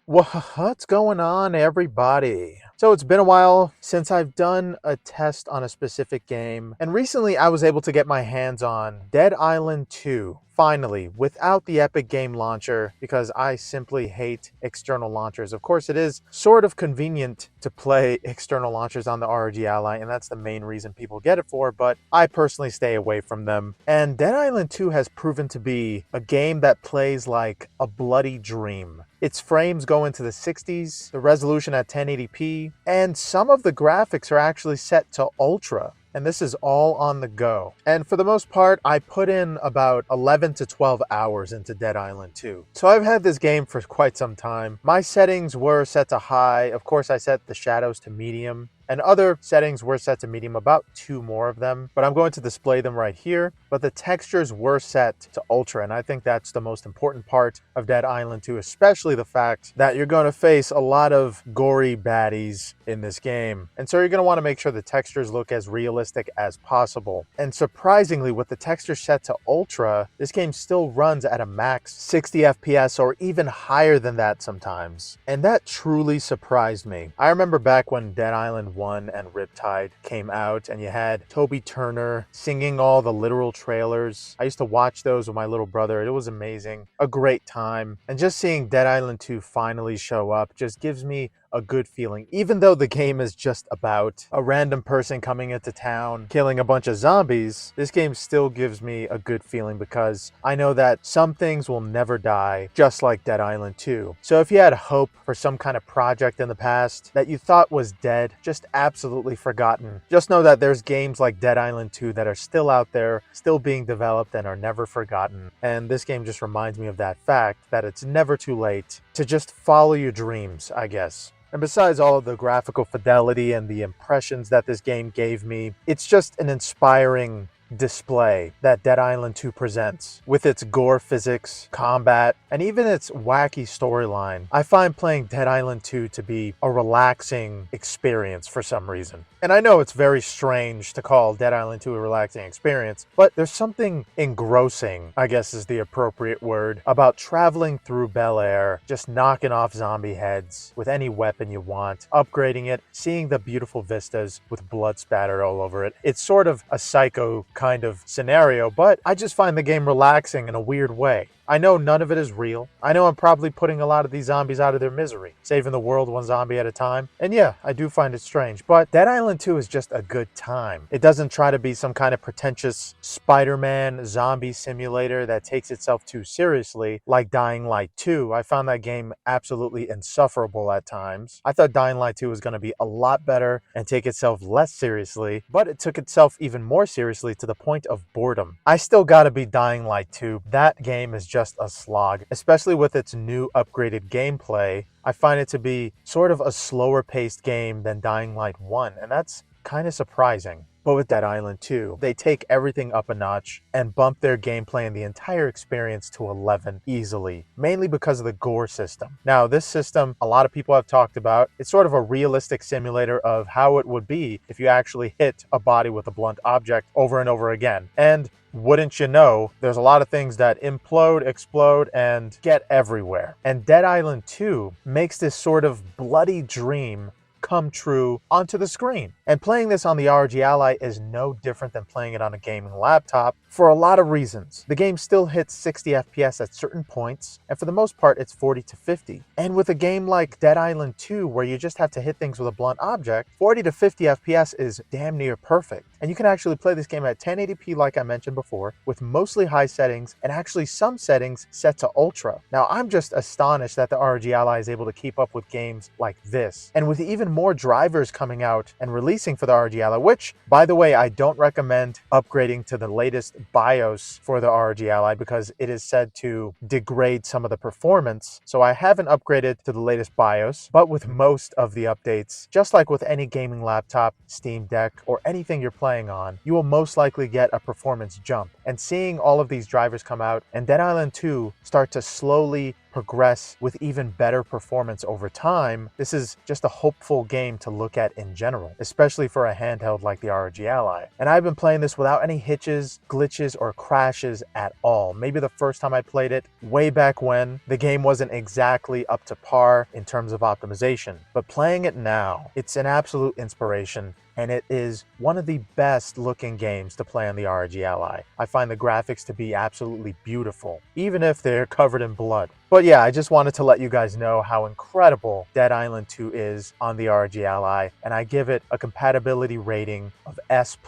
What's going on, everybody? So it's been a while since I've done a test on a specific game, and recently I was able to get my hands on Dead Island 2, finally, without the Epic Game Launcher, because I simply hate external launchers. Of course, it is sort of convenient to play external launchers on the ROG Ally, and that's the main reason people get it for, but I personally stay away from them. And Dead Island 2 has proven to be a game that plays like a bloody dream. Its frames go into the 60s, the resolution at 1080p, and some of the graphics are actually set to ultra. And this is all on the go. And for the most part, I put in about 11 to 12 hours into Dead Island 2. So I've had this game for quite some time. My settings were set to high. Of course, I set the shadows to medium. And other settings were set to medium, about 2 more of them, but I'm going to display them right here. But the textures were set to ultra, and I think that's the most important part of Dead Island 2, especially the fact that you're going to face a lot of gory baddies in this game. And so you're going to want to make sure the textures look as realistic as possible. And surprisingly, with the texture set to ultra, this game still runs at a max 60 FPS or even higher than that sometimes. And that truly surprised me. I remember back when Dead Island 1 and Riptide came out and you had Toby Turner singing all the literal trailers. I used to watch those with my little brother. It was amazing. A great time. And just seeing Dead Island 2 finally show up just gives me a good feeling. Even though the game is just about a random person coming into town, killing a bunch of zombies, this game still gives me a good feeling because I know that some things will never die, just like Dead Island 2. So if you had hope for some kind of project in the past that you thought was dead, just absolutely forgotten, just know that there's games like Dead Island 2 that are still out there, still being developed, and are never forgotten. And this game just reminds me of that fact, that it's never too late to just follow your dreams, I guess. And besides all of the graphical fidelity and the impressions that this game gave me, it's just an inspiring display that Dead Island 2 presents. With its gore physics, combat, and even its wacky storyline, I find playing Dead Island 2 to be a relaxing experience for some reason. And I know it's very strange to call Dead Island 2 a relaxing experience, but there's something engrossing, I guess is the appropriate word, about traveling through Bel Air, just knocking off zombie heads with any weapon you want, upgrading it, seeing the beautiful vistas with blood spattered all over it. It's sort of a Psycho kind of scenario, but I just find the game relaxing in a weird way. I know none of it is real. I know I'm probably putting a lot of these zombies out of their misery, saving the world one zombie at a time. And yeah, I do find it strange, but Dead Island 2 is just a good time. It doesn't try to be some kind of pretentious Spider-Man zombie simulator that takes itself too seriously, like Dying Light 2. I found that game absolutely insufferable at times. I thought Dying Light 2 was going to be a lot better and take itself less seriously, but it took itself even more seriously to the point of boredom. I still gotta be Dying Light 2. That game is just a slog, especially with its new upgraded gameplay. I find it to be sort of a slower paced game than Dying Light 1, and that's kind of surprising. But with Dead Island 2, they take everything up a notch and bump their gameplay and the entire experience to 11 easily, mainly because of the gore system. Now, this system, a lot of people have talked about. It's sort of a realistic simulator of how it would be if you actually hit a body with a blunt object over and over again. And wouldn't you know, there's a lot of things that implode, explode, and get everywhere. And Dead Island 2 makes this sort of bloody dream come true onto the screen. And playing this on the ROG Ally is no different than playing it on a gaming laptop for a lot of reasons. The game still hits 60 FPS at certain points, and for the most part it's 40 to 50. And with a game like Dead Island 2, where you just have to hit things with a blunt object, 40 to 50 FPS is damn near perfect. And you can actually play this game at 1080p like I mentioned before, with mostly high settings, and actually some settings set to ultra. Now I'm just astonished that the ROG Ally is able to keep up with games like this. And with even more drivers coming out and releasing for the ROG Ally, which, by the way, I don't recommend upgrading to the latest BIOS for the ROG Ally because it is said to degrade some of the performance. So I haven't upgraded to the latest BIOS, but with most of the updates, just like with any gaming laptop, Steam Deck, or anything you're playing on, you will most likely get a performance jump. And seeing all of these drivers come out and Dead Island 2 start to slowly progress with even better performance over time, this is just a hopeful game to look at in general, especially for a handheld like the ROG Ally. And I've been playing this without any hitches, glitches, or crashes at all. Maybe the first time I played it, way back when, the game wasn't exactly up to par in terms of optimization. But playing it now, it's an absolute inspiration, and it is one of the best looking games to play on the ROG Ally. I find the graphics to be absolutely beautiful, even if they're covered in blood. But yeah, I just wanted to let you guys know how incredible Dead Island 2 is on the ROG Ally, and I give it a compatibility rating of S+.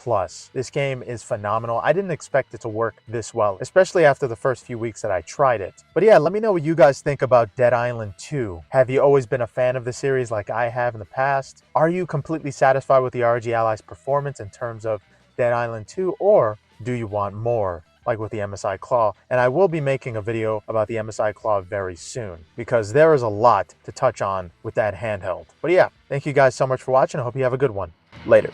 This game is phenomenal. I didn't expect it to work this well, especially after the first few weeks that I tried it. But yeah, let me know what you guys think about Dead Island 2. Have you always been a fan of the series like I have in the past? Are you completely satisfied with the ROG Ally's performance in terms of Dead Island 2, or do you want more, like with the MSI Claw? And I will be making a video about the MSI Claw very soon, because there is a lot to touch on with that handheld. But yeah, thank you guys so much for watching. I hope you have a good one. Later.